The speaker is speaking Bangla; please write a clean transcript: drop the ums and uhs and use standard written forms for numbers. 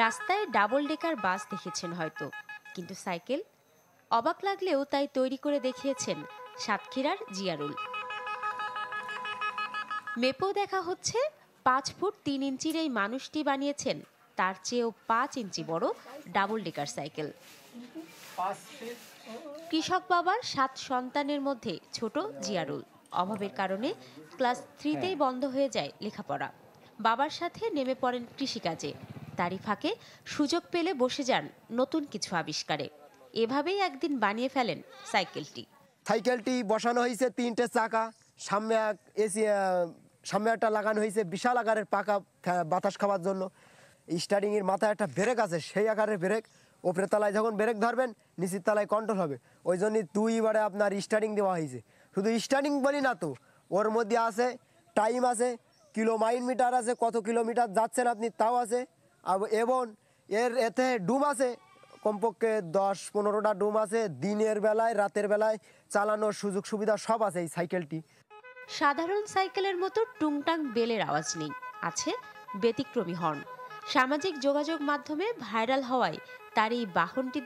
রাস্তায় ডাবল ডেকার বাস দেখেছেন হয়তো, কিন্তু সাইকেল অবাক লাগলেও তাই তৈরি করে দেখিয়েছেন সাতক্ষীরার জিয়ারুল। মেপেও দেখা হচ্ছে 5 ফুট 3 ইঞ্চির এই মানুষটি বানিয়েছেন তার চেয়েও 5 ইঞ্চি বড় ডাবল ডেকার সাইকেল। কৃষক বাবার 7 সন্তানের মধ্যে ছোট জিয়ারুল। অভাবের কারণে ক্লাস 3তেই বন্ধ হয়ে যায় লেখাপড়া। বাবার সাথে নেমে পড়েন কৃষিকাজে। তারই ফাঁকে সুযোগ পেলে বসে যান নতুন কিছু আবিষ্কারে। এভাবেই একদিন বানিয়ে ফেলেন সাইকেলটি। সাইকেলটি বসানো হয়েছে 3টে চাকা, সামনে এসি, সামনে একটা লাগানো হয়েছে বিশাল আকারের পাকা বাতাস খাওয়ার জন্য। স্টারিংয়ের মাথায় একটা ব্রেক আছে, সেই আকারের ব্রেক। ওপরের তলায় যখন ব্রেক ধরবেন নিচের তলায় কন্ট্রোল হবে। ওই জন্যই 2বারে আপনার স্টারিং দেওয়া হয়েছে। শুধু স্টারিং বলি না তো, ওর মধ্যে আছে টাইম আছে, কিলোমাইল মিটার আছে, কত কিলোমিটার যাচ্ছেন আপনি তাও আছে। এবং এতে ডুম আছে, কমপক্ষে 10-15টা ডুম আছে। দিনের বেলায় রাতের বেলায় চালানোর সুযোগ সুবিধা সব আছে এই সাইকেলটি। সাধারণ সাইকেলের মতো টুংটাং বেলের আওয়াজ নেই, আছে ব্যতিক্রমী হর্ন। সামাজিক যোগাযোগ মাধ্যমে ভাইরাল হওয়ায় তার এই বাহনটি